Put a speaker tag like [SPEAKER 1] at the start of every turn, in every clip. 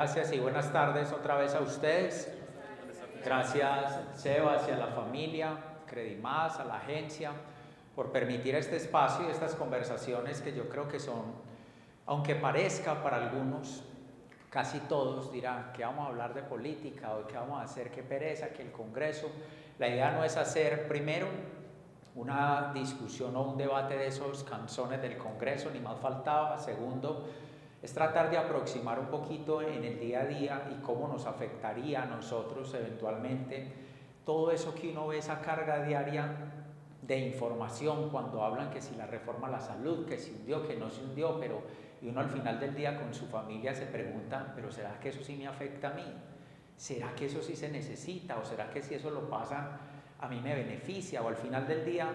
[SPEAKER 1] Gracias y buenas tardes otra vez a ustedes. Gracias, Sebas, y a la familia, Credimás, a la agencia, por permitir este espacio y estas conversaciones que yo creo que son, aunque parezca para algunos, casi todos dirán que vamos a hablar de política o que vamos a hacer, qué pereza, que el Congreso. La idea no es hacer primero una discusión o un debate de esos canzones del Congreso, ni más faltaba. Segundo, es tratar de aproximar un poquito en el día a día y cómo nos afectaría a nosotros eventualmente todo eso que uno ve, esa carga diaria de información cuando hablan que si la reforma a la salud, que se hundió, que no se hundió, y uno al final del día con su familia se pregunta, pero ¿será que eso sí me afecta a mí? ¿Será que eso sí se necesita? ¿O será que si eso lo pasa a mí me beneficia? O al final del día,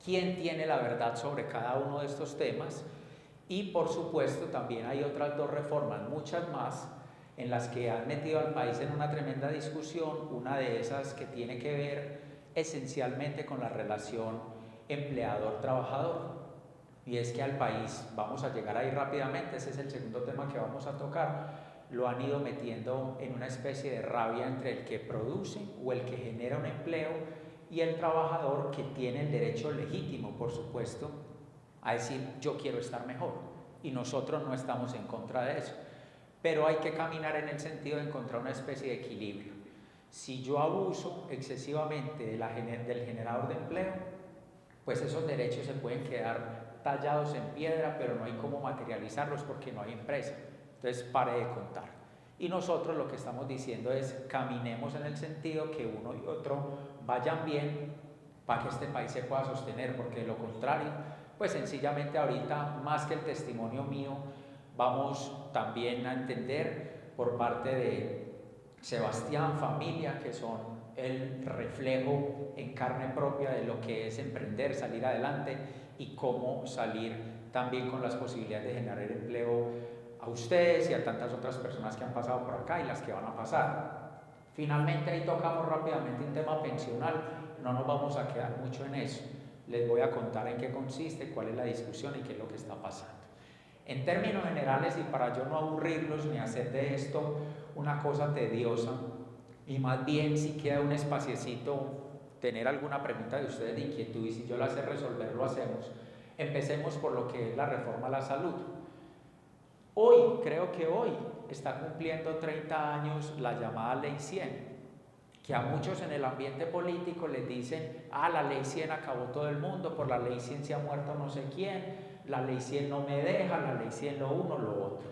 [SPEAKER 1] ¿quién tiene la verdad sobre cada uno de estos temas? Y por supuesto también hay otras dos reformas, muchas más, en las que han metido al país en una tremenda discusión. Una de esas que tiene que ver esencialmente con la relación empleador-trabajador. Y es que al país, vamos a llegar ahí rápidamente, ese es el segundo tema que vamos a tocar, lo han ido metiendo en una especie de rabia entre el que produce o el que genera un empleo y el trabajador, que tiene el derecho legítimo, por supuesto, a decir yo quiero estar mejor, y nosotros no estamos en contra de eso, pero hay que caminar en el sentido de encontrar una especie de equilibrio. Si yo abuso excesivamente del generador de empleo, pues esos derechos se pueden quedar tallados en piedra, pero no hay cómo materializarlos porque no hay empresa. Entonces pare de contar. Y nosotros lo que estamos diciendo es caminemos en el sentido que uno y otro vayan bien para que este país se pueda sostener, porque de lo contrario, pues sencillamente ahorita, más que el testimonio mío, vamos también a entender por parte de Sebastián, familia, que son el reflejo en carne propia de lo que es emprender, salir adelante, y cómo salir también con las posibilidades de generar empleo a ustedes y a tantas otras personas que han pasado por acá y las que van a pasar. Finalmente ahí tocamos rápidamente un tema pensional, no nos vamos a quedar mucho en eso. Les voy a contar en qué consiste, cuál es la discusión y qué es lo que está pasando. En términos generales, y para yo no aburrirlos ni hacer de esto una cosa tediosa, y más bien si queda un espaciecito, tener alguna pregunta de ustedes de inquietud, y si yo la sé resolver, lo hacemos. Empecemos por lo que es la reforma a la salud. Hoy, creo que hoy, está cumpliendo 30 años la llamada Ley 100, que a muchos en el ambiente político les dicen, la Ley 100 acabó todo el mundo, por la Ley 100 se ha muerto no sé quién, la Ley 100 no me deja, la Ley 100 lo uno, lo otro.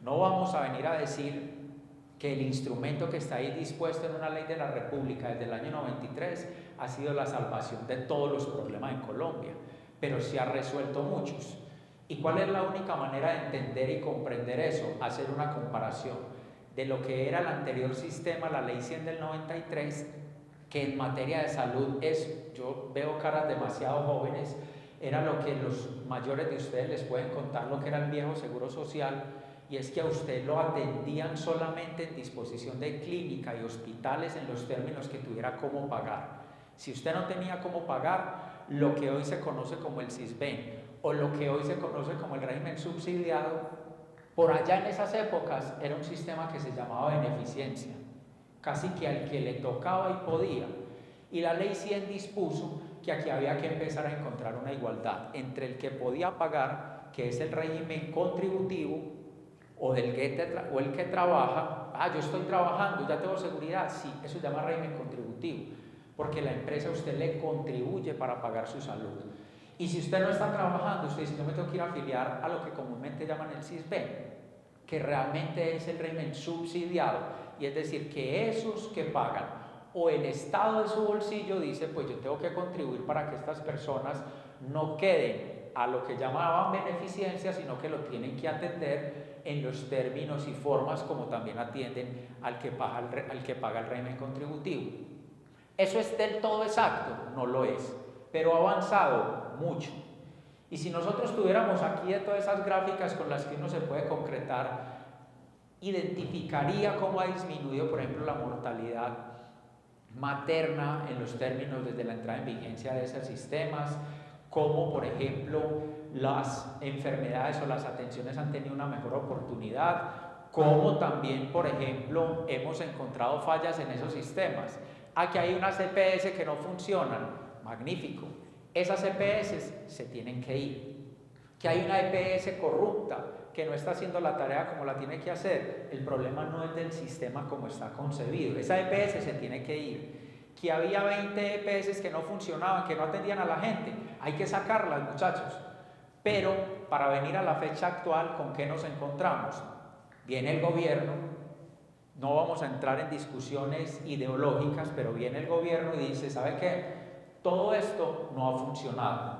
[SPEAKER 1] No vamos a venir a decir que el instrumento que está ahí dispuesto en una ley de la República desde el año 93 ha sido la salvación de todos los problemas en Colombia, pero sí ha resuelto muchos. ¿Y cuál es la única manera de entender y comprender eso? Hacer una comparación de lo que era el anterior sistema, la Ley 100 del 93, que en materia de salud es, yo veo caras demasiado jóvenes, era lo que los mayores de ustedes les pueden contar, lo que era el viejo Seguro Social, y es que a usted lo atendían solamente en disposición de clínica y hospitales en los términos que tuviera cómo pagar. Si usted no tenía cómo pagar, lo que hoy se conoce como el CISBEN o lo que hoy se conoce como el régimen subsidiado, por allá en esas épocas era un sistema que se llamaba beneficencia, casi que al que le tocaba y podía. Y la Ley 100 dispuso que aquí había que empezar a encontrar una igualdad entre el que podía pagar, que es el régimen contributivo, o el que trabaja. Yo estoy trabajando, ya tengo seguridad, sí, eso se llama régimen contributivo, porque la empresa a usted le contribuye para pagar su salud. Y si usted no está trabajando, usted dice, yo me tengo que ir a afiliar a lo que comúnmente llaman el CISBEN, que realmente es el régimen subsidiado, y es decir, que esos que pagan, o el Estado de su bolsillo dice, pues yo tengo que contribuir para que estas personas no queden a lo que llamaban beneficencia, sino que lo tienen que atender en los términos y formas como también atienden al que paga el régimen contributivo. ¿Eso es del todo exacto? No lo es, pero ha avanzado mucho. Y si nosotros tuviéramos aquí de todas esas gráficas con las que uno se puede concretar, identificaría cómo ha disminuido, por ejemplo, la mortalidad materna en los términos desde la entrada en vigencia de esos sistemas, cómo, por ejemplo, las enfermedades o las atenciones han tenido una mejor oportunidad, como también, por ejemplo, hemos encontrado fallas en esos sistemas. Aquí hay unas EPS que no funcionan, magnífico. Esas EPS se tienen que ir. Que hay una EPS corrupta que no está haciendo la tarea como la tiene que hacer, el problema no es del sistema como está concebido. Esa EPS se tiene que ir. Que había 20 EPS que no funcionaban, que no atendían a la gente, hay que sacarlas, muchachos. Pero para venir a la fecha actual, ¿con qué nos encontramos? Viene el gobierno, no vamos a entrar en discusiones ideológicas, pero viene el gobierno y dice, ¿sabe qué? Todo esto no ha funcionado.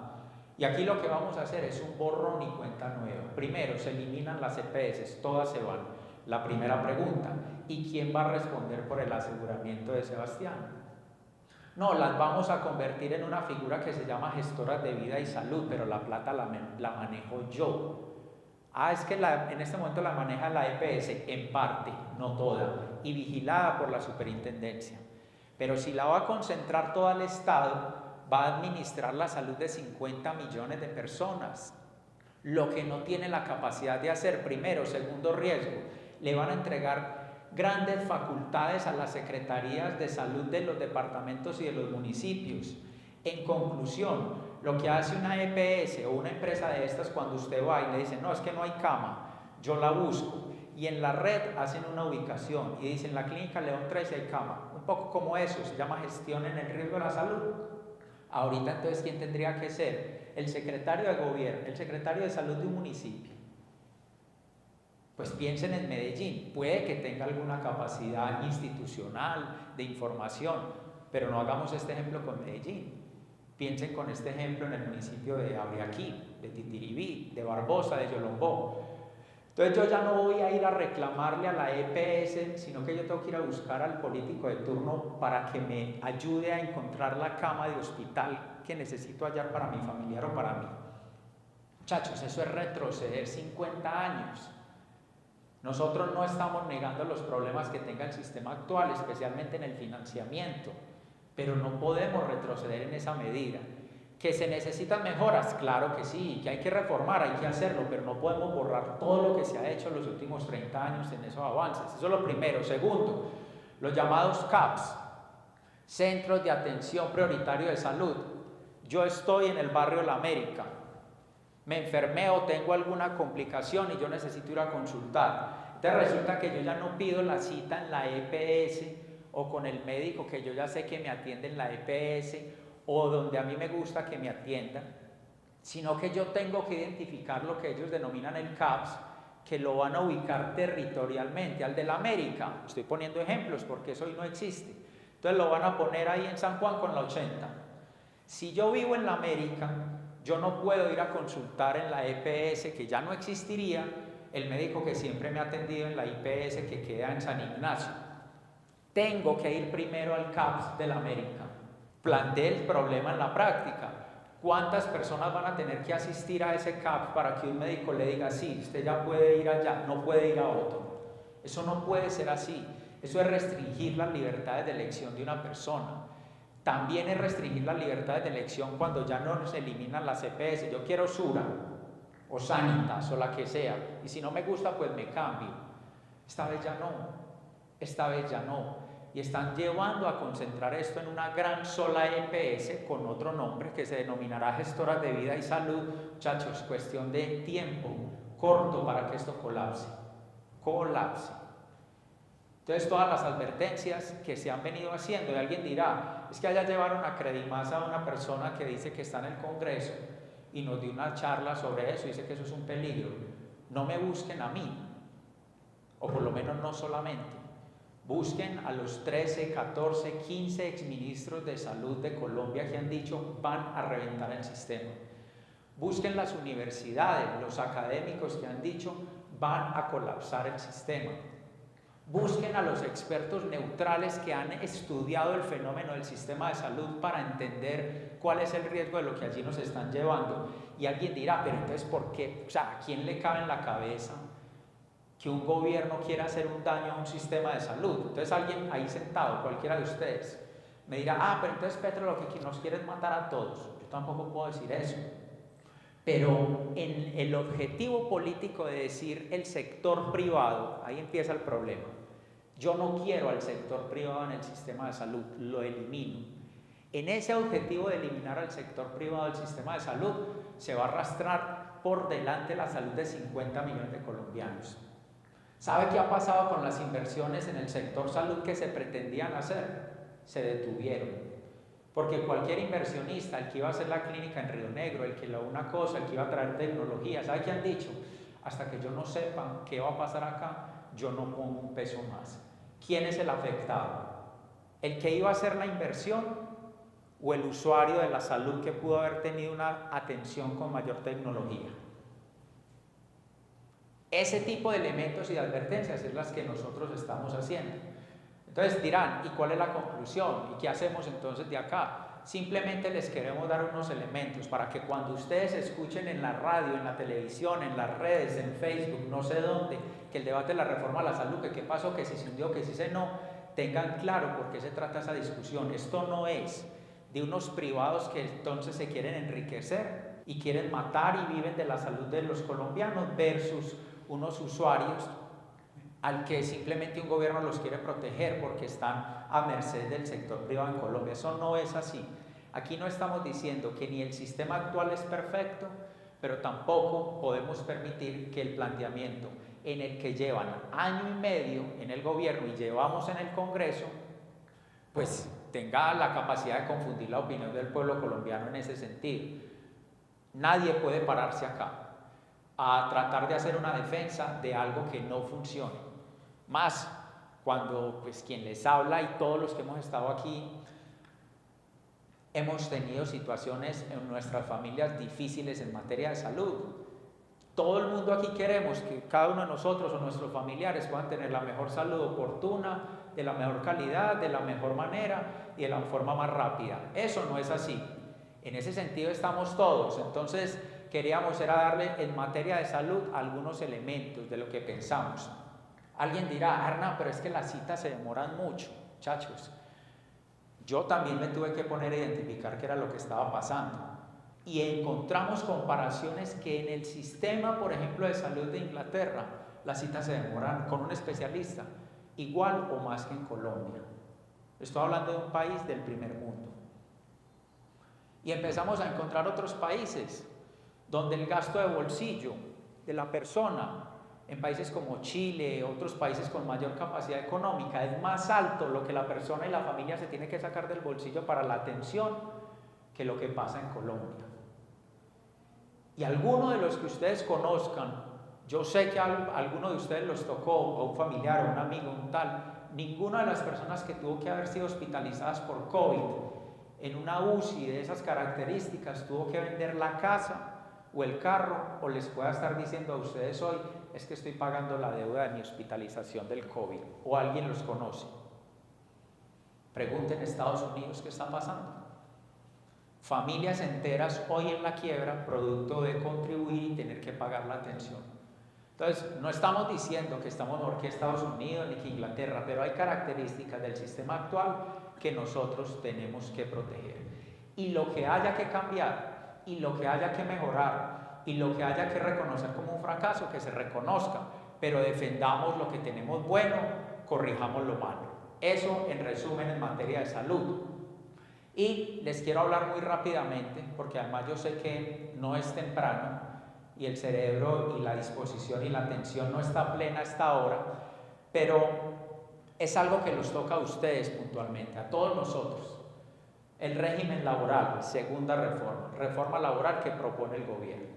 [SPEAKER 1] Y aquí lo que vamos a hacer es un borrón y cuenta nueva. Primero, se eliminan las EPS, todas se van. La primera pregunta, ¿y quién va a responder por el aseguramiento de Sebastián? No, las vamos a convertir en una figura que se llama gestoras de vida y salud, pero la plata la manejo yo. Es que en este momento la maneja la EPS, en parte, no toda, y vigilada por la superintendencia. Pero si la va a concentrar toda el Estado, va a administrar la salud de 50 millones de personas. Lo que no tiene la capacidad de hacer, primero, segundo riesgo, le van a entregar grandes facultades a las secretarías de salud de los departamentos y de los municipios. En conclusión, lo que hace una EPS o una empresa de estas cuando usted va y le dice, no, es que no hay cama, yo la busco, y en la red hacen una ubicación y dicen, la clínica León 13 hay cama, un poco como eso, se llama gestión en el riesgo de la salud. Ahorita entonces, ¿quién tendría que ser? El secretario de gobierno, el secretario de salud de un municipio. Pues piensen en Medellín, puede que tenga alguna capacidad institucional de información, pero no hagamos este ejemplo con Medellín. Piensen con este ejemplo en el municipio de Abriaquí, de Titiribí, de Barbosa, de Yolombó. Entonces yo ya no voy a ir a reclamarle a la EPS, sino que yo tengo que ir a buscar al político de turno para que me ayude a encontrar la cama de hospital que necesito hallar para mi familiar o para mí. Muchachos, eso es retroceder 50 años. Nosotros no estamos negando los problemas que tenga el sistema actual, especialmente en el financiamiento, pero no podemos retroceder en esa medida. ¿Que se necesitan mejoras? Claro que sí, que hay que reformar, hay que hacerlo, pero no podemos borrar todo lo que se ha hecho en los últimos 30 años en esos avances. Eso es lo primero. Segundo, los llamados CAPS, Centros de Atención Prioritario de Salud. Yo estoy en el barrio La América, me enfermé o tengo alguna complicación y yo necesito ir a consultar. Entonces resulta que yo ya no pido la cita en la EPS o con el médico que yo ya sé que me atiende en la EPS o donde a mí me gusta que me atiendan, sino que yo tengo que identificar lo que ellos denominan el CAPS, que lo van a ubicar territorialmente. Al de la América, estoy poniendo ejemplos porque eso hoy no existe, entonces lo van a poner ahí en San Juan con la 80. Si yo vivo en la América, yo no puedo ir a consultar en la EPS, que ya no existiría, el médico que siempre me ha atendido en la IPS que queda en San Ignacio. Tengo que ir primero al CAPS de la América. Planteé el problema en la práctica. ¿Cuántas personas van a tener que asistir a ese CAPS para que un médico le diga, sí, usted ya puede ir allá, no puede ir a otro? Eso no puede ser así. Eso es restringir las libertades de elección de una persona. También es restringir las libertades de elección cuando ya no se eliminan las EPS. Yo quiero Sura o Sanitas o la que sea, y si no me gusta pues me cambio. Esta vez ya no, esta vez ya no. Y están llevando a concentrar esto en una gran sola EPS con otro nombre que se denominará Gestoras de Vida y Salud. Muchachos, cuestión de tiempo corto para que esto colapse. Entonces todas las advertencias que se han venido haciendo, y alguien dirá, es que allá llevaron a Credimás a una persona que dice que está en el Congreso y nos dio una charla sobre eso y dice que eso es un peligro. No me busquen a mí, o por lo menos no solamente. Busquen a los 13, 14, 15 exministros de salud de Colombia que han dicho van a reventar el sistema. Busquen las universidades, los académicos que han dicho van a colapsar el sistema. Busquen a los expertos neutrales que han estudiado el fenómeno del sistema de salud para entender cuál es el riesgo de lo que allí nos están llevando. Y alguien dirá, pero entonces ¿por qué? O sea, ¿a quién le cabe en la cabeza que un gobierno quiera hacer un daño a un sistema de salud? Entonces alguien ahí sentado, cualquiera de ustedes, me dirá, pero entonces Petro lo que nos quiere es matar a todos. Yo tampoco puedo decir eso. Pero en el objetivo político de decir el sector privado, ahí empieza el problema. Yo no quiero al sector privado en el sistema de salud, lo elimino. En ese objetivo de eliminar al sector privado del sistema de salud, se va a arrastrar por delante la salud de 50 millones de colombianos. ¿Sabe qué ha pasado con las inversiones en el sector salud que se pretendían hacer? Se detuvieron. Porque cualquier inversionista, el que iba a hacer la clínica en Río Negro, el que una cosa, el que iba a traer tecnología, ¿sabe qué han dicho? Hasta que yo no sepa qué va a pasar acá, yo no pongo un peso más. ¿Quién es el afectado? ¿El que iba a hacer la inversión o el usuario de la salud que pudo haber tenido una atención con mayor tecnología? Ese tipo de elementos y de advertencias es las que nosotros estamos haciendo. Entonces dirán, ¿y cuál es la conclusión? ¿Y qué hacemos entonces de acá? Simplemente les queremos dar unos elementos para que cuando ustedes escuchen en la radio, en la televisión, en las redes, en Facebook, no sé dónde, que el debate de la reforma a la salud, que qué pasó, que si se hundió, que si se no, tengan claro por qué se trata esa discusión. Esto no es de unos privados que entonces se quieren enriquecer y quieren matar y viven de la salud de los colombianos versus unos usuarios al que simplemente un gobierno los quiere proteger porque están a merced del sector privado en Colombia. Eso no es así. Aquí no estamos diciendo que ni el sistema actual es perfecto, pero tampoco podemos permitir que el planteamiento en el que llevan año y medio en el gobierno y llevamos en el Congreso, pues tenga la capacidad de confundir la opinión del pueblo colombiano en ese sentido. Nadie puede pararse acá a tratar de hacer una defensa de algo que no funcione. Más cuando pues quien les habla y todos los que hemos estado aquí hemos tenido situaciones en nuestras familias difíciles en materia de salud. Todo el mundo aquí queremos que cada uno de nosotros o nuestros familiares puedan tener la mejor salud oportuna, de la mejor calidad, de la mejor manera y de la forma más rápida. Eso no es así. En ese sentido estamos todos. Entonces queríamos era darle en materia de salud algunos elementos de lo que pensamos. Alguien dirá, Arna, pero es que las citas se demoran mucho, muchachos. Yo también me tuve que poner a identificar qué era lo que estaba pasando. Y encontramos comparaciones que en el sistema, por ejemplo, de salud de Inglaterra, las citas se demoran con un especialista igual o más que en Colombia. Estoy hablando de un país del primer mundo. Y empezamos a encontrar otros países donde el gasto de bolsillo de la persona, en países como Chile, otros países con mayor capacidad económica, es más alto lo que la persona y la familia se tiene que sacar del bolsillo para la atención que lo que pasa en Colombia. Y alguno de los que ustedes conozcan, yo sé que a alguno de ustedes los tocó, o un familiar, o un amigo, un tal, ninguna de las personas que tuvo que haber sido hospitalizadas por COVID en una UCI de esas características tuvo que vender la casa o el carro, o les pueda estar diciendo a ustedes hoy, es que estoy pagando la deuda de mi hospitalización del COVID, o alguien los conoce. Pregunten en Estados Unidos qué está pasando. Familias enteras hoy en la quiebra, producto de contribuir y tener que pagar la atención. Entonces, no estamos diciendo que estamos mejor que Estados Unidos ni que Inglaterra, pero hay características del sistema actual que nosotros tenemos que proteger. Y lo que haya que cambiar, y lo que haya que mejorar, y lo que haya que reconocer como un fracaso, que se reconozca, pero defendamos lo que tenemos bueno, corrijamos lo malo. Eso en resumen en materia de salud. Y les quiero hablar muy rápidamente, porque además yo sé que no es temprano y el cerebro y la disposición y la atención no está plena a esta hora, pero es algo que los toca a ustedes puntualmente, a todos nosotros. El régimen laboral, segunda reforma, reforma laboral que propone el gobierno.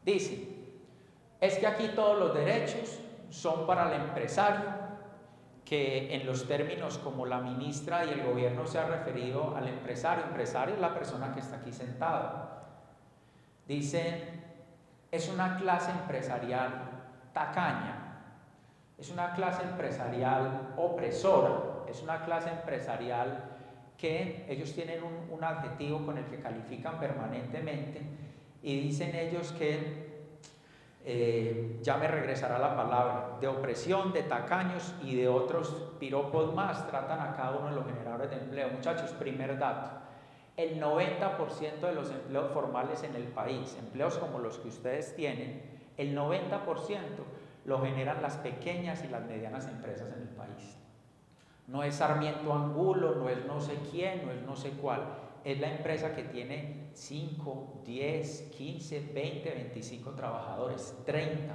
[SPEAKER 1] Dice, es que aquí todos los derechos son para el empresario, que en los términos como la ministra y el gobierno se ha referido al empresario es la persona que está aquí sentada. Dice, es una clase empresarial tacaña, es una clase empresarial opresora, es una clase empresarial que ellos tienen un adjetivo con el que califican permanentemente y dicen ellos que ya me regresará la palabra, de opresión, de tacaños y de otros piropos más, tratan a cada uno de los generadores de empleo. Muchachos, primer dato, El 90% de los empleos formales en el país, empleos como los que ustedes tienen, el 90% lo generan las pequeñas y las medianas empresas en el país. No es Sarmiento Angulo, no es no sé quién, no es no sé cuál. Es la empresa que tiene 5, 10, 15, 20, 25 trabajadores, 30,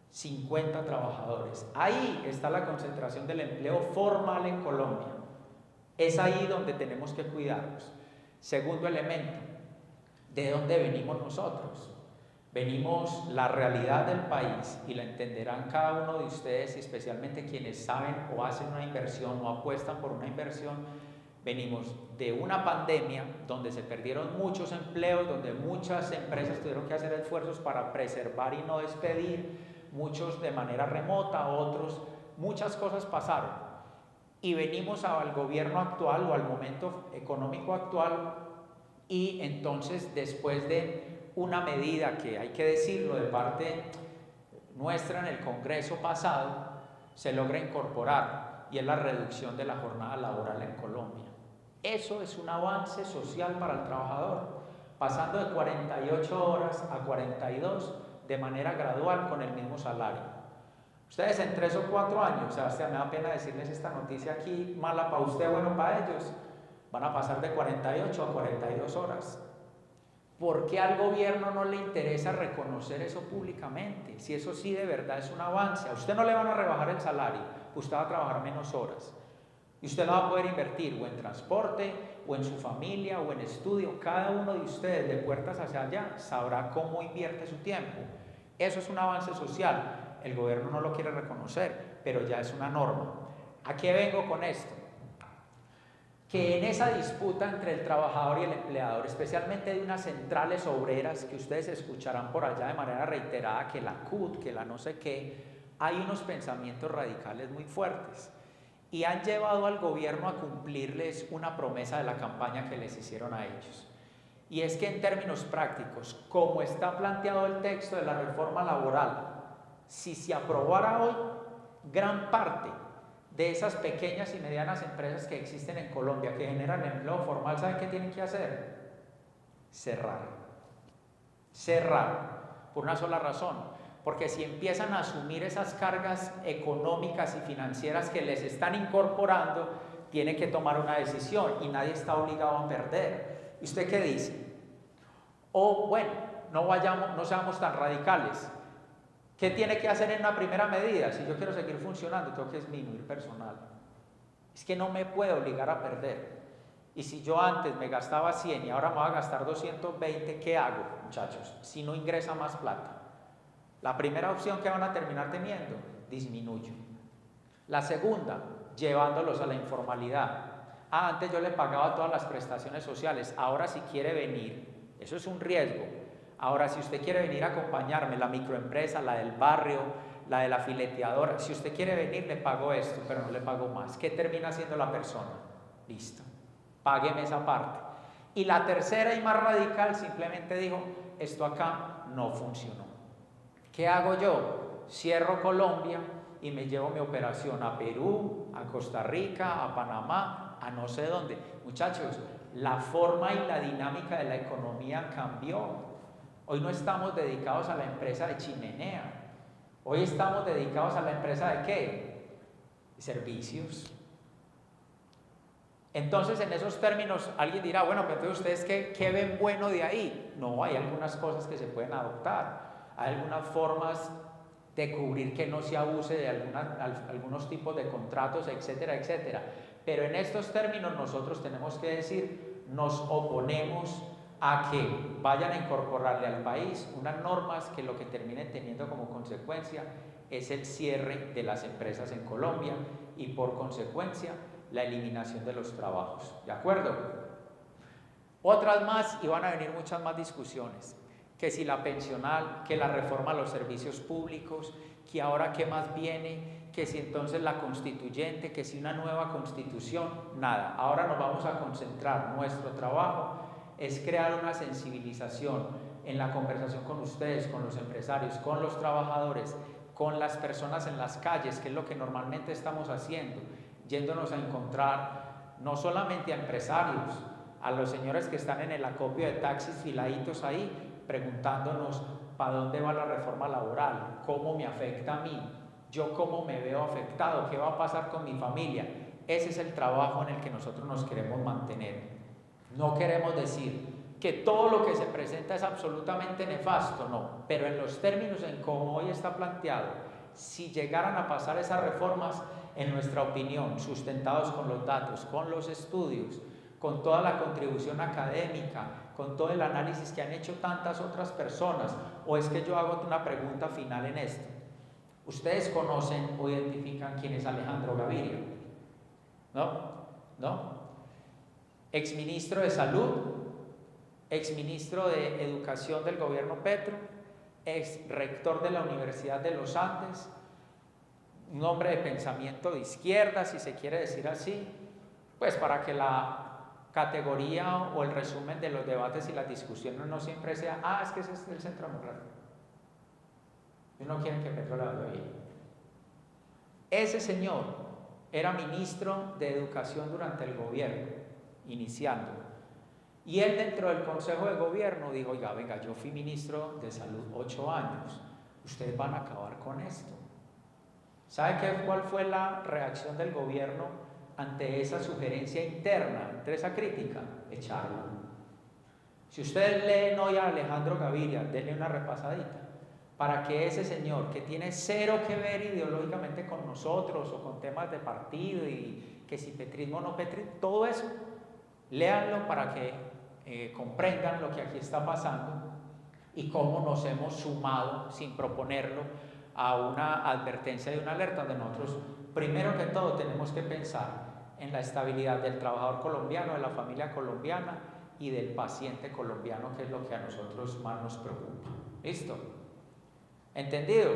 [SPEAKER 1] 50 trabajadores. Ahí está la concentración del empleo formal en Colombia. Es ahí donde tenemos que cuidarnos. Segundo elemento, ¿de dónde venimos nosotros? Venimos, la realidad del país, y la entenderán cada uno de ustedes, y especialmente quienes saben o hacen una inversión o apuestan por una inversión. Venimos de una pandemia donde se perdieron muchos empleos, donde muchas empresas tuvieron que hacer esfuerzos para preservar y no despedir, muchos de manera remota, otros, muchas cosas pasaron. Y venimos al gobierno actual o al momento económico actual, y entonces después de una medida que hay que decirlo de parte nuestra en el Congreso pasado, se logra incorporar, y es la reducción de la jornada laboral en Colombia. Eso es un avance social para el trabajador, pasando de 48 horas a 42 de manera gradual con el mismo salario. Ustedes en 3 o 4 años, Sebastián, me da pena decirles esta noticia aquí, mala para usted, bueno para ellos, van a pasar de 48 a 42 horas. ¿Por qué al gobierno no le interesa reconocer eso públicamente? Si eso sí de verdad es un avance. A usted no le van a rebajar el salario, usted va a trabajar menos horas. Y usted no va a poder invertir o en transporte, o en su familia, o en estudio. Cada uno de ustedes, de puertas hacia allá, sabrá cómo invierte su tiempo. Eso es un avance social. El gobierno no lo quiere reconocer, pero ya es una norma. ¿A qué vengo con esto? Que en esa disputa entre el trabajador y el empleador, especialmente de unas centrales obreras que ustedes escucharán por allá de manera reiterada, que la CUT, que la no sé qué, hay unos pensamientos radicales muy fuertes y han llevado al gobierno a cumplirles una promesa de la campaña que les hicieron a ellos. Y es que en términos prácticos, como está planteado el texto de la reforma laboral, si se aprobara hoy, gran parte de esas pequeñas y medianas empresas que existen en Colombia, que generan empleo formal, ¿saben qué tienen que hacer? Cerrar. Cerrar. Por una sola razón. Porque si empiezan a asumir esas cargas económicas y financieras que les están incorporando, tienen que tomar una decisión y nadie está obligado a perder. ¿Y usted qué dice? O bueno, no seamos tan radicales. ¿Qué tiene que hacer en una primera medida? Si yo quiero seguir funcionando, tengo que disminuir personal. Es que no me puedo obligar a perder. Y si yo antes me gastaba 100 y ahora me voy a gastar 220, ¿qué hago, muchachos? Si no ingresa más plata. La primera opción que van a terminar teniendo, disminuyo. La segunda, llevándolos a la informalidad. Antes yo le pagaba todas las prestaciones sociales, ahora si quiere venir, eso es un riesgo. Ahora, si usted quiere venir a acompañarme, la microempresa, la del barrio, la de la fileteadora, si usted quiere venir, le pago esto, pero no le pago más. ¿Qué termina haciendo la persona? Listo, págueme esa parte. Y la tercera y más radical simplemente dijo, esto acá no funcionó. ¿Qué hago yo? Cierro Colombia y me llevo mi operación a Perú, a Costa Rica, a Panamá, a no sé dónde. Muchachos, la forma y la dinámica de la economía cambió. Hoy no estamos dedicados a la empresa de chimenea. Hoy estamos dedicados a la empresa de ¿qué? Servicios. Entonces, en esos términos, alguien dirá, bueno, pero entonces ustedes ¿qué ven bueno de ahí? No, hay algunas cosas que se pueden adoptar. Hay algunas formas de cubrir que no se abuse de algunos tipos de contratos, etcétera, etcétera. Pero en estos términos nosotros tenemos que decir, nos oponemos a que vayan a incorporarle al país unas normas que lo que terminen teniendo como consecuencia es el cierre de las empresas en Colombia y por consecuencia la eliminación de los trabajos. ¿De acuerdo? Otras más, y van a venir muchas más discusiones, que si la pensional, que la reforma a los servicios públicos, que ahora qué más viene, que si entonces la constituyente, que si una nueva constitución, nada. Ahora nos vamos a concentrar, nuestro trabajo es crear una sensibilización en la conversación con ustedes, con los empresarios, con los trabajadores, con las personas en las calles, que es lo que normalmente estamos haciendo, yéndonos a encontrar no solamente a empresarios, a los señores que están en el acopio de taxis filaditos ahí, preguntándonos para dónde va la reforma laboral, cómo me afecta a mí, yo cómo me veo afectado, qué va a pasar con mi familia. Ese es el trabajo en el que nosotros nos queremos mantener. No queremos decir que todo lo que se presenta es absolutamente nefasto, no, pero en los términos en cómo hoy está planteado, si llegaran a pasar esas reformas, en nuestra opinión, sustentados con los datos, con los estudios, con toda la contribución académica, con todo el análisis que han hecho tantas otras personas, o es que yo hago una pregunta final en esto. ¿Ustedes conocen o identifican quién es Alejandro Gaviria? ¿No? Exministro de Salud, exministro de Educación del gobierno Petro, ex rector de la Universidad de los Andes, un hombre de pensamiento de izquierda, si se quiere decir así, pues para que la categoría o el resumen de los debates y las discusiones no siempre sea, es que ese es el centro democrático. Y no quieren que Petro le vaya bien. Ese señor era ministro de Educación durante el gobierno, iniciando. Y él dentro del Consejo de Gobierno dijo, oiga, venga, yo fui ministro de Salud 8 años, ustedes van a acabar con esto. ¿Sabe cuál fue la reacción del gobierno ante esa sugerencia interna, ante esa crítica? Echarlo. Si ustedes leen hoy a Alejandro Gaviria, denle una repasadita, para que ese señor que tiene cero que ver ideológicamente con nosotros o con temas de partido y que si petrismo o no petrismo, todo eso, léanlo para que comprendan lo que aquí está pasando y cómo nos hemos sumado sin proponerlo a una advertencia y una alerta donde nosotros, primero que todo, tenemos que pensar en la estabilidad del trabajador colombiano, de la familia colombiana y del paciente colombiano, que es lo que a nosotros más nos preocupa. ¿Listo? ¿Entendido?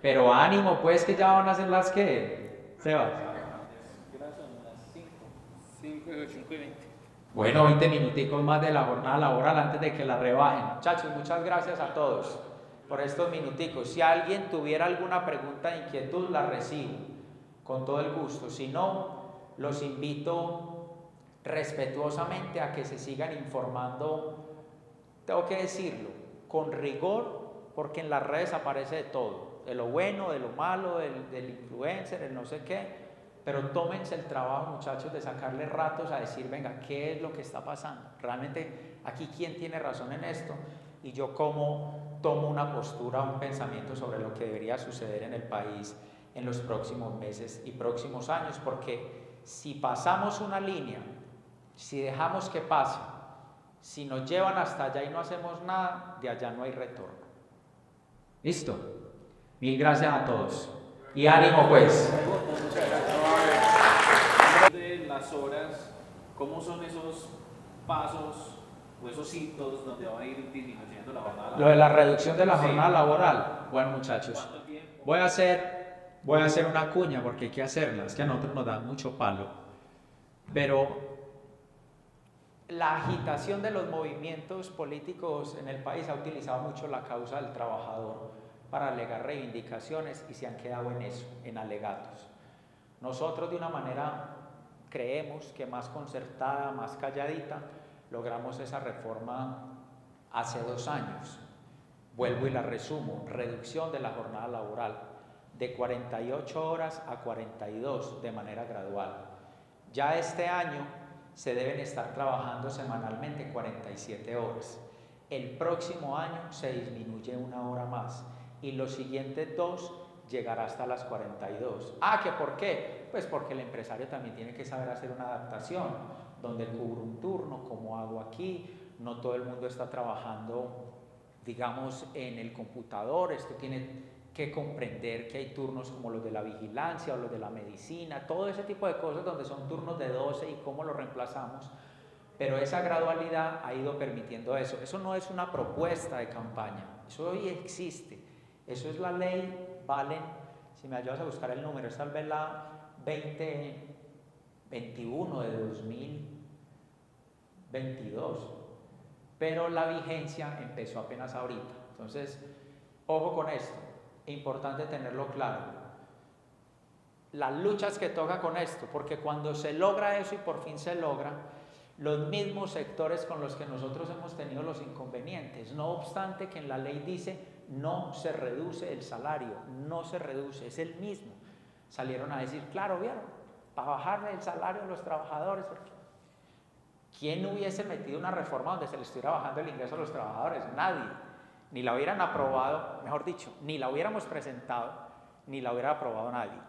[SPEAKER 1] Pero ánimo, pues, que ya van a ser las que... Sebas.
[SPEAKER 2] Las 5 y 8, 5 y 20.
[SPEAKER 1] Bueno, 20 minuticos más de la jornada laboral antes de que la rebajen. Muchachos, muchas gracias a todos por estos minuticos. Si alguien tuviera alguna pregunta, inquietud, la recibo con todo el gusto. Si no, los invito respetuosamente a que se sigan informando, tengo que decirlo, con rigor, porque en las redes aparece de todo, de lo bueno, de lo malo, del influencer, el no sé qué, pero tómense el trabajo, muchachos, de sacarle ratos a decir, venga, ¿qué es lo que está pasando? Realmente, aquí, ¿quién tiene razón en esto? Y yo cómo tomo una postura, un pensamiento sobre lo que debería suceder en el país en los próximos meses y próximos años, porque si pasamos una línea, si dejamos que pase, si nos llevan hasta allá y no hacemos nada, de allá no hay retorno. ¿Listo? Mil gracias a todos. Y ánimo, pues.
[SPEAKER 2] De las horas, ¿cómo son esos pasos o esos hitos donde va a ir disminuyendo la jornada laboral?
[SPEAKER 1] Lo de la reducción de la jornada laboral. Bueno, muchachos, voy a hacer una cuña porque hay que hacerla, es que a nosotros nos dan mucho palo. Pero la agitación de los movimientos políticos en el país ha utilizado mucho la causa del trabajador para alegar reivindicaciones y se han quedado en eso, en alegatos. Nosotros de una manera creemos que más concertada, más calladita, logramos esa reforma hace 2 años. Vuelvo y la resumo, reducción de la jornada laboral de 48 horas a 42 de manera gradual. Ya este año se deben estar trabajando semanalmente 47 horas. El próximo año se disminuye 1 hora más y los siguientes 2 llegará hasta las 42. ¿Que por qué? Pues porque el empresario también tiene que saber hacer una adaptación, donde cubro un turno, como hago aquí, no todo el mundo está trabajando, digamos, en el computador, esto tiene que comprender que hay turnos como los de la vigilancia o los de la medicina, todo ese tipo de cosas donde son turnos de 12 y cómo lo reemplazamos, pero esa gradualidad ha ido permitiendo eso. Eso no es una propuesta de campaña, eso hoy existe, eso es la ley, Valen, si me ayudas a buscar el número, es tal vez la 2021 de 2022, pero la vigencia empezó apenas ahorita. Entonces, ojo con esto, importante tenerlo claro. Las luchas que toca con esto, porque cuando se logra eso y por fin se logra, los mismos sectores con los que nosotros hemos tenido los inconvenientes, no obstante que en la ley dice no se reduce el salario, no se reduce, es el mismo. Salieron a decir, claro, vieron, para bajarle el salario a los trabajadores, porque ¿quién hubiese metido una reforma donde se le estuviera bajando el ingreso a los trabajadores? Nadie, ni la hubieran aprobado, mejor dicho, ni la hubiéramos presentado, ni la hubiera aprobado nadie.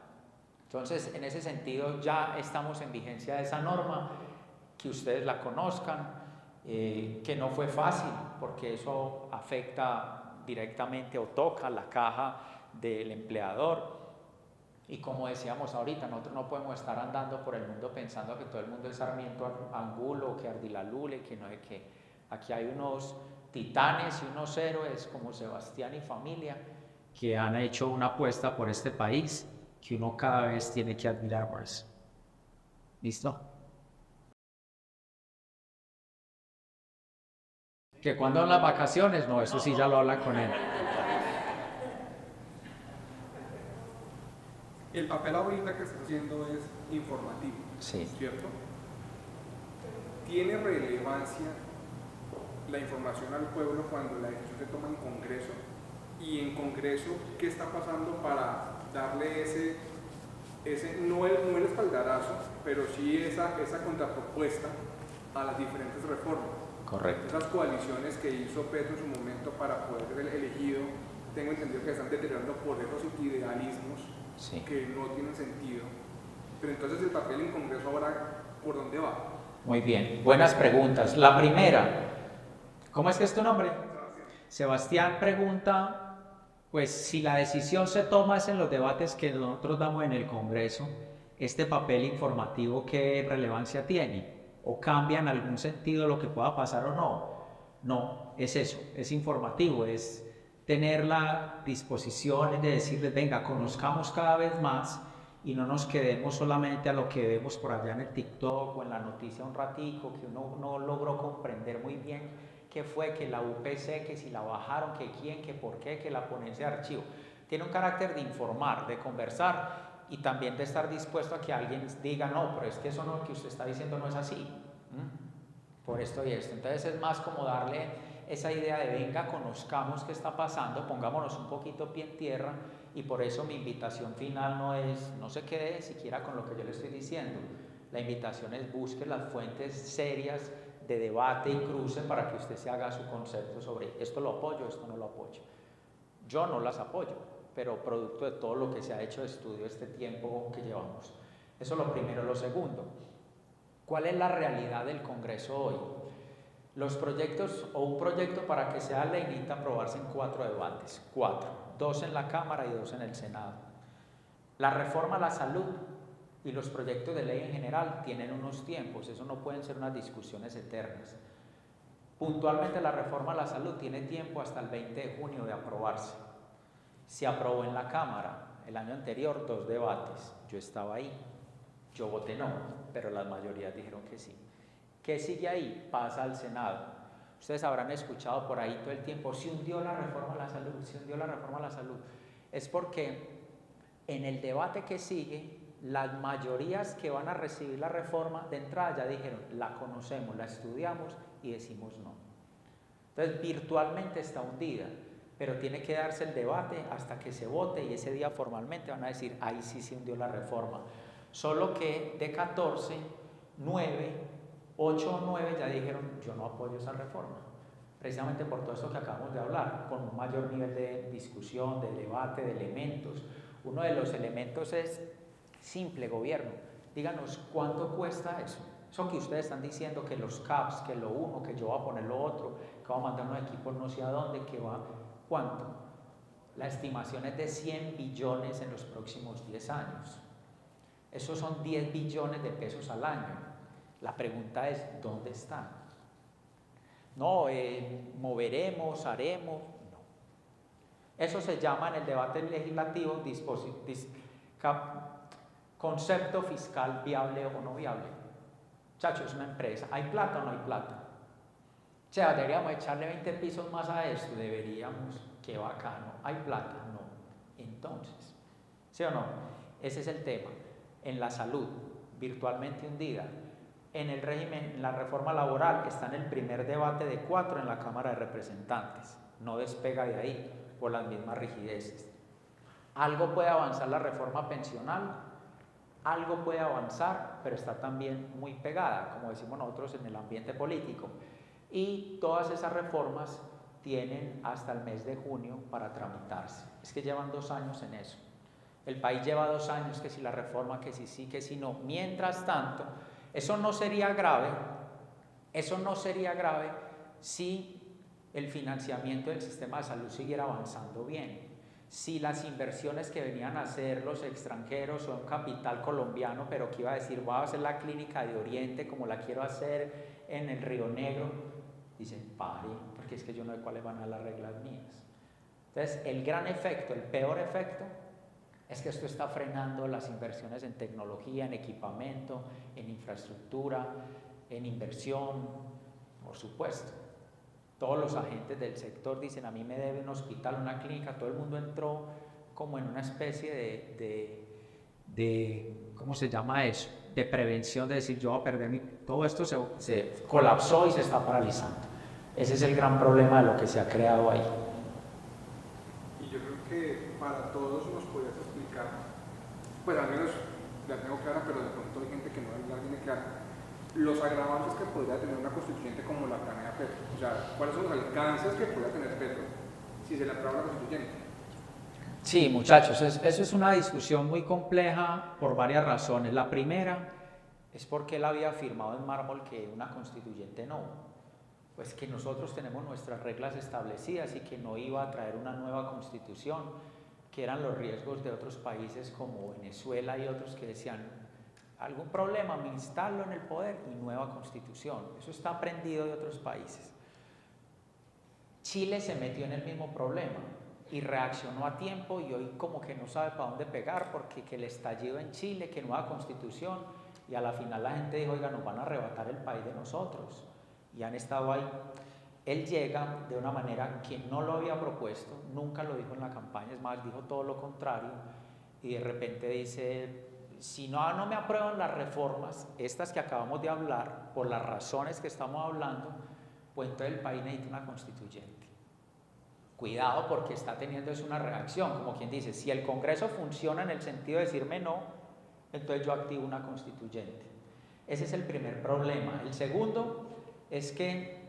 [SPEAKER 1] Entonces, en ese sentido, ya estamos en vigencia de esa norma, que ustedes la conozcan, que no fue fácil, porque eso afecta directamente o toca la caja del empleador. Y como decíamos ahorita, nosotros no podemos estar andando por el mundo pensando que todo el mundo es Sarmiento Angulo, que Ardila Lule, que no sé qué. Aquí hay unos titanes y unos héroes como Sebastián y familia que han hecho una apuesta por este país que uno cada vez tiene que admirar más. ¿Listo? Que cuando las vacaciones, no, eso sí ya lo hablan con él.
[SPEAKER 3] El papel ahorita que está haciendo es informativo,
[SPEAKER 1] Sí.
[SPEAKER 3] ¿cierto? ¿Tiene relevancia la información al pueblo cuando la decisión se toma en Congreso? Y en Congreso, ¿qué está pasando para darle ese no el espaldarazo, pero sí esa contrapropuesta a las diferentes reformas?
[SPEAKER 1] Correcto.
[SPEAKER 3] Esas coaliciones que hizo Petro en su momento para poder ser elegido, tengo entendido que están deteriorando por esos idealismos
[SPEAKER 1] Sí.
[SPEAKER 3] que no tienen sentido. Pero entonces el papel en Congreso ahora, ¿por dónde va?
[SPEAKER 1] Muy bien, buenas preguntas. La primera, ¿cómo es que es tu nombre? Sebastián pregunta, pues si la decisión se toma es en los debates que nosotros damos en el Congreso, ¿este papel informativo qué relevancia tiene? ¿O cambia en algún sentido lo que pueda pasar o no? No, es eso, es informativo, es tener la disposición de decirles, venga, conozcamos cada vez más y no nos quedemos solamente a lo que vemos por allá en el TikTok o en la noticia un ratico, que uno no logró comprender muy bien qué fue, que la UPC, que si la bajaron, que quién, que por qué, que la ponencia de archivo. Tiene un carácter de informar, de conversar y también de estar dispuesto a que alguien diga, no, pero es que eso no, que usted está diciendo no es así, por esto y esto. Entonces es más como darle esa idea de venga, conozcamos qué está pasando, pongámonos un poquito pie en tierra, y por eso mi invitación final no se quede siquiera con lo que yo le estoy diciendo. La invitación es busque las fuentes serias de debate y cruce para que usted se haga su concepto sobre esto lo apoyo, esto no lo apoyo. Yo no las apoyo, pero producto de todo lo que se ha hecho de estudio este tiempo que llevamos. Eso es lo primero. Lo segundo, ¿cuál es la realidad del Congreso hoy? Los proyectos o un proyecto para que sea ley necesita aprobarse en 4 debates, 2 en la Cámara y 2 en el Senado. La reforma a la salud y los proyectos de ley en general tienen unos tiempos, eso no pueden ser unas discusiones eternas. Puntualmente la reforma a la salud tiene tiempo hasta el 20 de junio de aprobarse. Se aprobó en la Cámara el año anterior 2 debates, yo estaba ahí, yo voté no, pero las mayorías dijeron que sí. ¿Qué sigue ahí? Pasa al Senado. Ustedes habrán escuchado por ahí todo el tiempo, se hundió la reforma a la salud, se hundió la reforma a la salud. Es porque en el debate que sigue, las mayorías que van a recibir la reforma de entrada ya dijeron, la conocemos, la estudiamos y decimos no. Entonces virtualmente está hundida, pero tiene que darse el debate hasta que se vote y ese día formalmente van a decir, ahí sí se hundió la reforma. Solo que de 14, 8 o 9 ya dijeron, yo no apoyo esa reforma, precisamente por todo esto que acabamos de hablar, con un mayor nivel de discusión, de debate, de elementos. Uno de los elementos es simple, gobierno, díganos cuánto cuesta eso. Eso que ustedes están diciendo, que los CAPS, que lo uno, que yo voy a poner lo otro, que voy a mandar unos equipos no sé a dónde, que va, ¿cuánto? La estimación es de 100 billones en los próximos 10 años. Esos son 10 billones de pesos al año. La pregunta es, ¿dónde están? No, moveremos, haremos, no. Eso se llama en el debate legislativo concepto fiscal viable o no viable. Chacho, es una empresa, ¿hay plata o no hay plata? O sea, deberíamos echarle 20 pisos más a esto, deberíamos, qué bacano, ¿hay plata? No. Entonces, ¿sí o no? Ese es el tema. En la salud, virtualmente hundida. en el régimen, en la reforma laboral, está en el primer debate de 4 en la Cámara de Representantes. No despega de ahí por las mismas rigideces. Algo puede avanzar la reforma pensional, algo puede avanzar, pero está también muy pegada, como decimos nosotros, en el ambiente político. Y todas esas reformas tienen hasta el mes de junio para tramitarse. Es que llevan 2 años en eso. El país lleva 2 años, que si la reforma, que si sí, que si no. Mientras tanto, eso no sería grave si el financiamiento del sistema de salud siguiera avanzando bien, si las inversiones que venían a hacer los extranjeros o un capital colombiano, pero que iba a decir, voy a hacer la clínica de Oriente como la quiero hacer en el Río Negro, dicen, pare, porque es que yo no sé cuáles van a ser las reglas mías. Entonces, el gran efecto, el peor efecto, es que esto está frenando las inversiones en tecnología, en equipamiento, en infraestructura, en inversión, por supuesto. Todos los agentes del sector dicen, a mí me debe un hospital, una clínica, todo el mundo entró como en una especie de ¿cómo se llama eso? De prevención, de decir, yo voy a perder todo esto se colapsó y se está paralizando. Ese es el gran problema de lo que se ha creado ahí.
[SPEAKER 3] Y yo creo que para todos nos podrías explicar, pues al menos la tengo clara, pero de pronto hay gente que no la tiene clara, los agravantes que podría tener una constituyente como la planea Petro. O sea, ¿cuáles son los alcances que podría tener Petro si se le aprueba la constituyente?
[SPEAKER 1] Sí, muchachos, eso es una discusión muy compleja por varias razones. La primera es porque él había afirmado en mármol que una constituyente no, pues que nosotros tenemos nuestras reglas establecidas y que no iba a traer una nueva constitución, que eran los riesgos de otros países como Venezuela y otros que decían, algún problema, me instalo en el poder y nueva constitución. Eso está aprendido de otros países. Chile se metió en el mismo problema y reaccionó a tiempo y hoy como que no sabe para dónde pegar porque que el estallido en Chile, que nueva constitución, y a la final la gente dijo, oiga, nos van a arrebatar el país de nosotros, y han estado ahí. Él llega de una manera que no lo había propuesto, nunca lo dijo en la campaña, es más, dijo todo lo contrario, y de repente dice, si no me aprueban las reformas, estas que acabamos de hablar, por las razones que estamos hablando, pues entonces el país necesita una constituyente. Cuidado porque está teniendo una reacción, como quien dice, si el Congreso funciona en el sentido de decirme no, entonces yo activo una constituyente. Ese es el primer problema. El segundo es que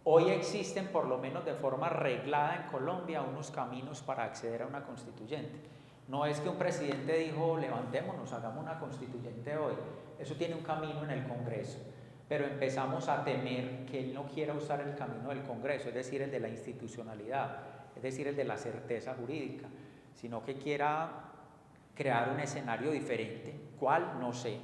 [SPEAKER 1] hoy existen, por lo menos de forma reglada en Colombia, unos caminos para acceder a una constituyente. No es que un presidente dijo, levantémonos, hagamos una constituyente hoy. Eso tiene un camino en el Congreso. Pero empezamos a temer que él no quiera usar el camino del Congreso, es decir, el de la institucionalidad, es decir, el de la certeza jurídica, sino que quiera crear un escenario diferente, ¿cuál? No sé,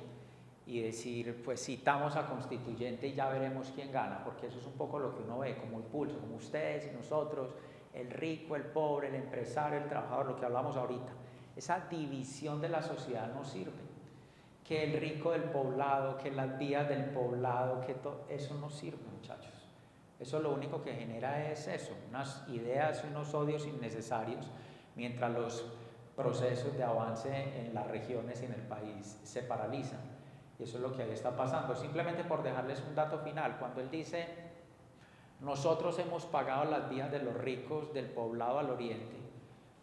[SPEAKER 1] y decir, pues citamos a constituyente y ya veremos quién gana, porque eso es un poco lo que uno ve como impulso, como ustedes y nosotros, el rico, el pobre, el empresario, el trabajador, lo que hablamos ahorita. Esa división de la sociedad no sirve. Que el rico del poblado, que las vías del poblado, que eso no sirve, muchachos. Eso lo único que genera es eso, unas ideas y unos odios innecesarios, mientras los procesos de avance en las regiones y en el país se paralizan. Y eso es lo que ahí está pasando. Simplemente por dejarles un dato final, cuando él dice, nosotros hemos pagado las vías de los ricos del poblado al oriente,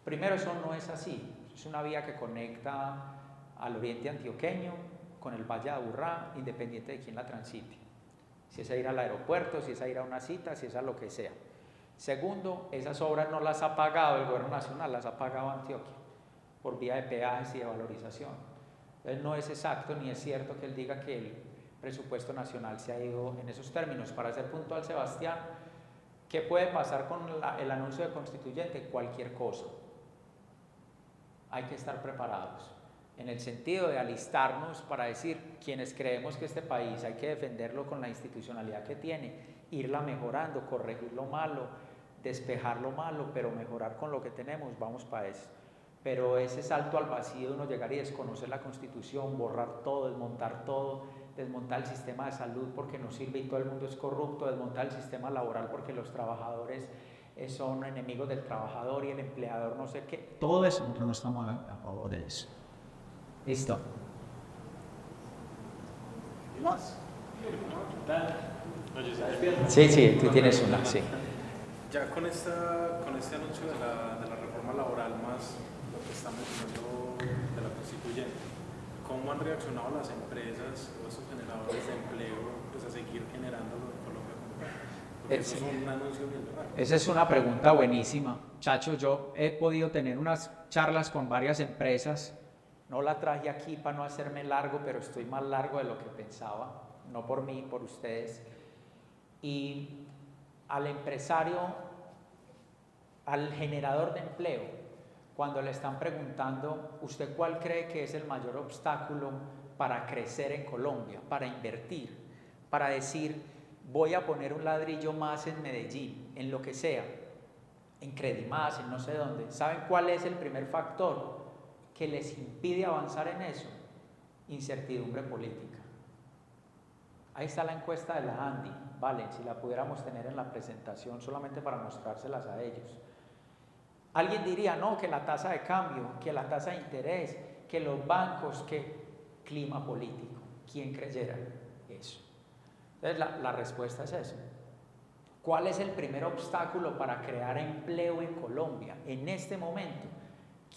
[SPEAKER 1] primero eso no es así, es una vía que conecta al oriente antioqueño con el Valle de Aburrá, independiente de quién la transite. Si es a ir al aeropuerto, si es a ir a una cita, si es a lo que sea. Segundo, esas obras no las ha pagado el gobierno nacional, las ha pagado Antioquia por vía de peajes y de valorización. Entonces no es exacto ni es cierto que él diga que el presupuesto nacional se ha ido en esos términos. Para ser puntual, Sebastián, ¿qué puede pasar con el anuncio de constituyente? Cualquier cosa. Hay que estar preparados, en el sentido de alistarnos para decir, quienes creemos que este país hay que defenderlo con la institucionalidad que tiene, irla mejorando, corregir lo malo, despejar lo malo, pero mejorar con lo que tenemos, vamos para eso. Pero ese salto al vacío, uno llegar y desconocer la Constitución, borrar todo, desmontar el sistema de salud porque no sirve y todo el mundo es corrupto, desmontar el sistema laboral porque los trabajadores son enemigos del trabajador y el empleador no sé qué. Todo eso, nosotros no estamos a favor de eso. Listo. Sí, sí, tú tienes una, sí.
[SPEAKER 4] Ya con este anuncio de la reforma laboral más lo que está mencionando de la constituyente, ¿cómo han reaccionado las empresas o esos generadores de empleo pues, a seguir generándolo en Colombia? Porque eso es un anuncio bien raro.
[SPEAKER 1] Esa es una pregunta buenísima. Chacho, yo he podido tener unas charlas con varias empresas. No la traje aquí para no hacerme largo, pero estoy más largo de lo que pensaba. No por mí, por ustedes. Y al empresario, al generador de empleo, cuando le están preguntando, ¿usted cuál cree que es el mayor obstáculo para crecer en Colombia, para invertir, para decir, voy a poner un ladrillo más en Medellín, en lo que sea, en Credimás, en no sé dónde? ¿Saben cuál es el primer factor que les impide avanzar en eso? Incertidumbre política. Ahí está la encuesta de la ANDI, vale, si la pudiéramos tener en la presentación solamente para mostrárselas a ellos. Alguien diría, no, que la tasa de cambio, que la tasa de interés, que los bancos, que clima político. ¿Quién creyera eso? Entonces la respuesta es eso. ¿Cuál es el primer obstáculo para crear empleo en Colombia en este momento?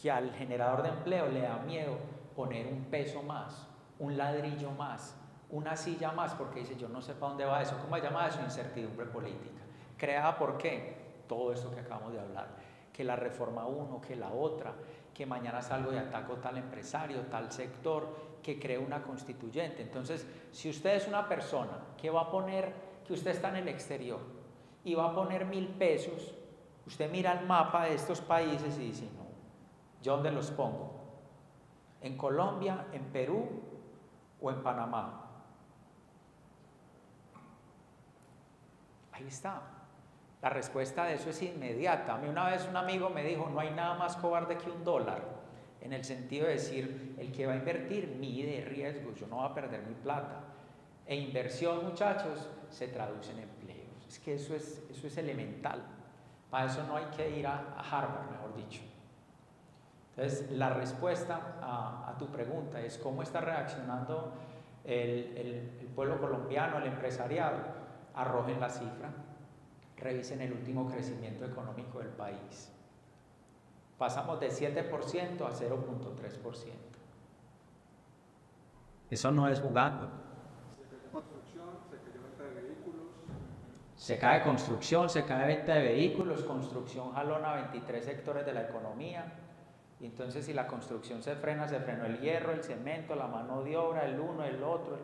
[SPEAKER 1] Que al generador de empleo le da miedo poner un peso más, un ladrillo más, una silla más, porque dice, yo no sé para dónde va eso. ¿Cómo se llama eso? Incertidumbre política. ¿Creada por qué? Todo esto que acabamos de hablar. Que la reforma uno, que la otra, que mañana salgo y ataco tal empresario, tal sector, que cree una constituyente. Entonces, si usted es una persona que va a poner, que usted está en el exterior y va a poner 1.000 pesos, usted mira el mapa de estos países y dice, no, ¿yo dónde los pongo? ¿En Colombia, en Perú o en Panamá? Ahí está. La respuesta de eso es inmediata. A mí una vez un amigo me dijo, no hay nada más cobarde que $1, en el sentido de decir, el que va a invertir mide riesgos, yo no voy a perder mi plata. E inversión, muchachos, se traduce en empleos. Es que eso es elemental. Para eso no hay que ir a Harvard, mejor dicho. Entonces, la respuesta a tu pregunta es cómo está reaccionando el pueblo colombiano, el empresariado. Arrojen la cifra. Revisen el último crecimiento económico del país. Pasamos de 7% a 0.3%. Eso no es jugando. Se cae construcción, se cae venta de vehículos, construcción jalona 23 sectores de la economía. Y entonces si la construcción se frena, se frenó el hierro, el cemento, la mano de obra, el uno, el otro.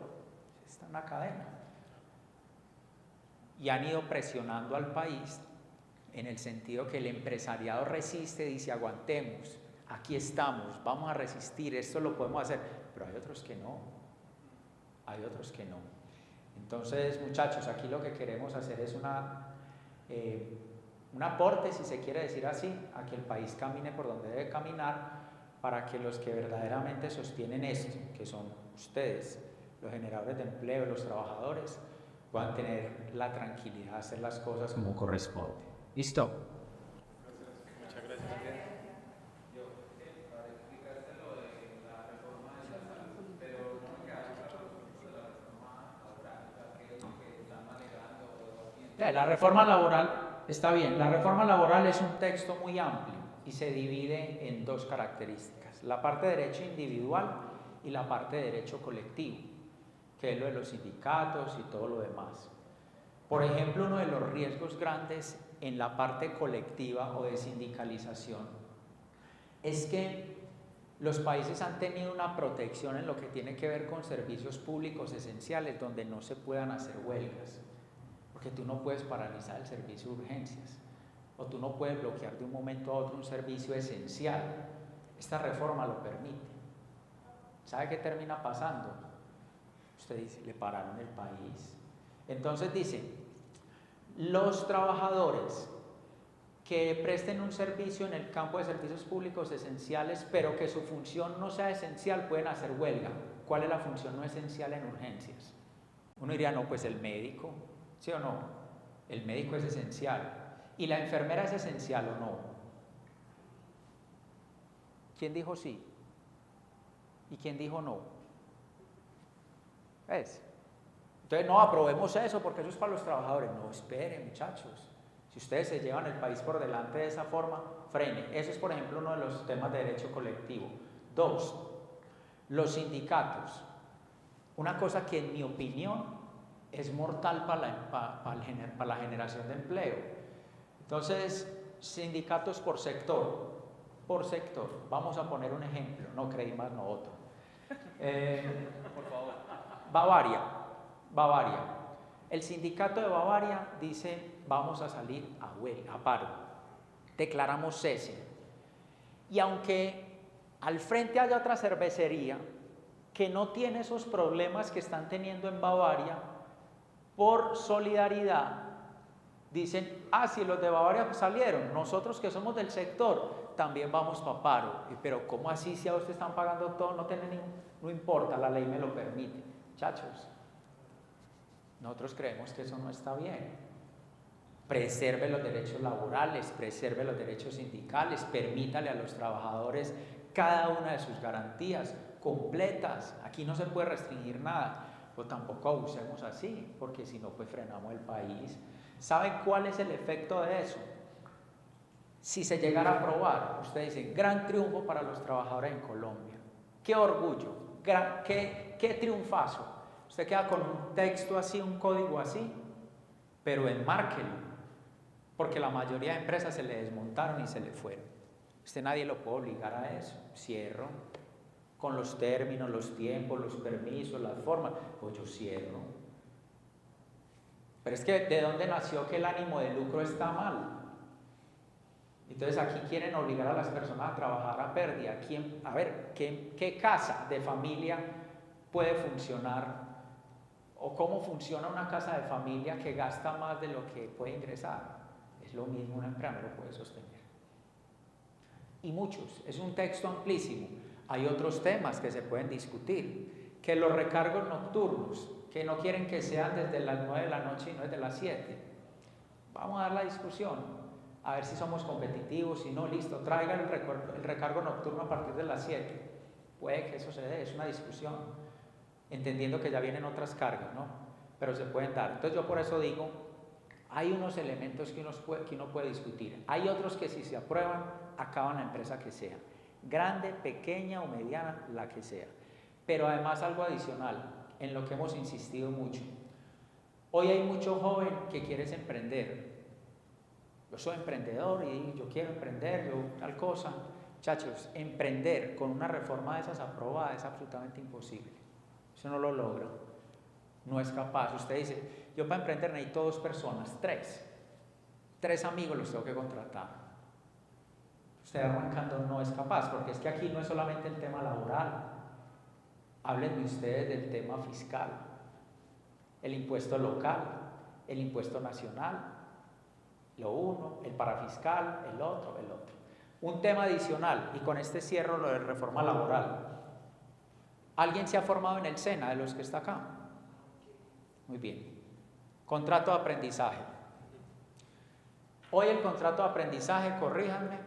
[SPEAKER 1] Está en una cadena. Y han ido presionando al país en el sentido que el empresariado resiste, dice aguantemos, aquí estamos, vamos a resistir, esto lo podemos hacer, pero hay otros que no, hay otros que no. Entonces, muchachos, aquí lo que queremos hacer es un aporte, si se quiere decir así, a que el país camine por donde debe caminar, para que los que verdaderamente sostienen esto, que son ustedes, los generadores de empleo, los trabajadores, puedan tener la tranquilidad de hacer las cosas como corresponde. ¿Listo?
[SPEAKER 4] Muchas gracias.
[SPEAKER 1] La reforma laboral está bien. La reforma laboral es un texto muy amplio y se divide en dos características: la parte de derecho individual y la parte de derecho colectivo, que es lo de los sindicatos y todo lo demás. Por ejemplo, uno de los riesgos grandes en la parte colectiva o de sindicalización es que los países han tenido una protección en lo que tiene que ver con servicios públicos esenciales donde no se puedan hacer huelgas, porque tú no puedes paralizar el servicio de urgencias o tú no puedes bloquear de un momento a otro un servicio esencial. Esta reforma lo permite. ¿Sabe qué termina pasando? Usted dice, le pararon el país. Entonces dice, los trabajadores que presten un servicio en el campo de servicios públicos esenciales, pero que su función no sea esencial, pueden hacer huelga. ¿Cuál es la función no esencial en urgencias? Uno diría, no, pues el médico, ¿sí o no? El médico es esencial. ¿Y la enfermera es esencial o no? ¿Quién dijo sí? ¿Y quién dijo no? ¿Ves? Entonces, no, aprobemos eso porque eso es para los trabajadores. No, esperen, muchachos. Si ustedes se llevan el país por delante de esa forma, frene. Eso es, por ejemplo, uno de los temas de derecho colectivo. 2, los sindicatos. Una cosa que en mi opinión es mortal para la generación de empleo. Entonces, sindicatos por sector. Por sector. Vamos a poner un ejemplo. No creí más, no otro.
[SPEAKER 2] Por favor.
[SPEAKER 1] Bavaria. El sindicato de Bavaria dice, vamos a salir a huelga, a paro. Declaramos cese. Y aunque al frente haya otra cervecería que no tiene esos problemas que están teniendo en Bavaria, por solidaridad, dicen, si los de Bavaria salieron, nosotros que somos del sector, también vamos para paro. Pero ¿cómo así si a ustedes están pagando todo? No importa, la ley me lo permite. Muchachos, nosotros creemos que eso no está bien. Preserve los derechos laborales, preserve los derechos sindicales, permítale a los trabajadores cada una de sus garantías completas. Aquí no se puede restringir nada, pero tampoco abusemos así, porque si no, pues frenamos el país. ¿Saben cuál es el efecto de eso? Si se llegara a aprobar, ustedes dicen, gran triunfo para los trabajadores en Colombia. ¡Qué orgullo! ¡Qué triunfazo! Usted queda con un texto así, un código así, pero enmárquelo, porque la mayoría de empresas se le desmontaron y se le fueron. Usted nadie lo puede obligar a eso. Cierro, con los términos, los tiempos, los permisos, las formas, pues yo cierro. Pero es que ¿de dónde nació que el ánimo de lucro está mal? Entonces aquí quieren obligar a las personas a trabajar a pérdida. A ver, ¿qué casa de familia puede funcionar? ¿O cómo funciona una casa de familia que gasta más de lo que puede ingresar? Es lo mismo, una empresa no lo puede sostener. Y muchos, es un texto amplísimo. Hay otros temas que se pueden discutir, que los recargos nocturnos, que no quieren que sean desde las 9 de la noche y no desde las 7. Vamos a dar la discusión, a ver si somos competitivos, si no, listo, traigan el recargo nocturno a partir de las 7. Puede que eso se dé, es una discusión, entendiendo que ya vienen otras cargas, ¿no? Pero se pueden dar. Entonces yo por eso digo, hay unos elementos que uno puede discutir. Hay otros que si se aprueban, acaban la empresa que sea. Grande, pequeña o mediana, la que sea. Pero además algo adicional, en lo que hemos insistido mucho. Hoy hay mucho joven que quiere emprender. Yo soy emprendedor y yo quiero emprender, yo tal cosa. Muchachos, emprender con una reforma de esas aprobada es absolutamente imposible. Eso no lo logra. No es capaz. Usted dice, yo para emprender necesito 2 personas, 3. 3 amigos los tengo que contratar. Usted arrancando no es capaz, porque es que aquí no es solamente el tema laboral. Háblenme ustedes del tema fiscal, el impuesto local, el impuesto nacional, lo uno, el parafiscal, el otro. Un tema adicional, y con este cierro lo de reforma laboral. ¿Alguien se ha formado en el SENA de los que está acá? Muy bien. Contrato de aprendizaje. Hoy el contrato de aprendizaje, corríjanme,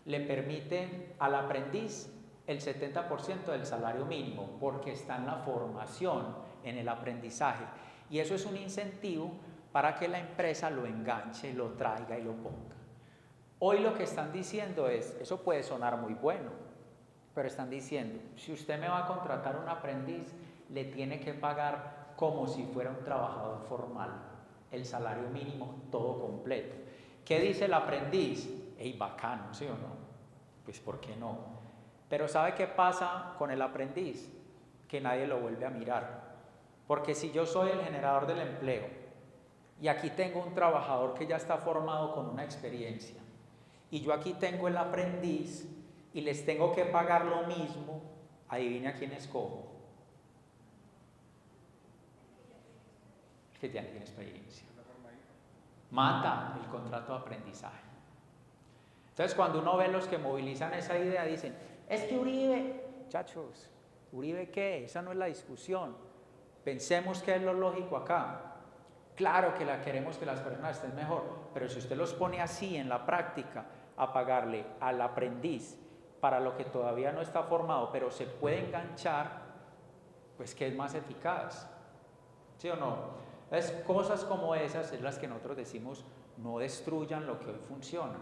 [SPEAKER 1] le permite al aprendiz el 70% del salario mínimo porque está en la formación, en el aprendizaje. Y eso es un incentivo para que la empresa lo enganche, lo traiga y lo ponga. Hoy lo que están diciendo es, eso puede sonar muy bueno, pero están diciendo, si usted me va a contratar un aprendiz, le tiene que pagar como si fuera un trabajador formal, el salario mínimo todo completo. ¿Qué dice el aprendiz? ¡Ey, bacano! ¿Sí o no? Pues ¿por qué no? Pero ¿sabe qué pasa con el aprendiz? Que nadie lo vuelve a mirar. Porque si yo soy el generador del empleo y aquí tengo un trabajador que ya está formado con una experiencia y yo aquí tengo el aprendiz y les tengo que pagar lo mismo, adivine a quién escojo. El que ya tiene experiencia. Mata el contrato de aprendizaje. Entonces cuando uno ve los que movilizan esa idea dicen, es que Uribe, muchachos, ¿Uribe qué? Esa no es la discusión. Pensemos qué es lo lógico acá. Claro que queremos que las personas estén mejor, pero si usted los pone así en la práctica a pagarle al aprendiz para lo que todavía no está formado, pero se puede enganchar, pues ¿qué es más eficaz? ¿Sí o no? Entonces, cosas como esas es las que nosotros decimos, no destruyan lo que hoy funciona.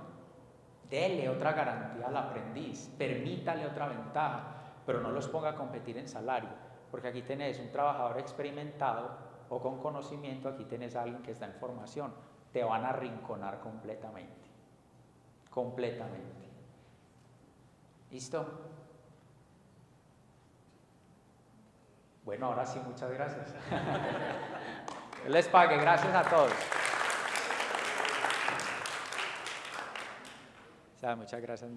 [SPEAKER 1] Dele otra garantía al aprendiz, permítale otra ventaja, pero no los ponga a competir en salario, porque aquí tenés un trabajador experimentado o con conocimiento, aquí tenés a alguien que está en formación, te van a arrinconar completamente, completamente. ¿Listo? Bueno, ahora sí, muchas gracias. Dios les pague, gracias a todos. O sea, muchas gracias.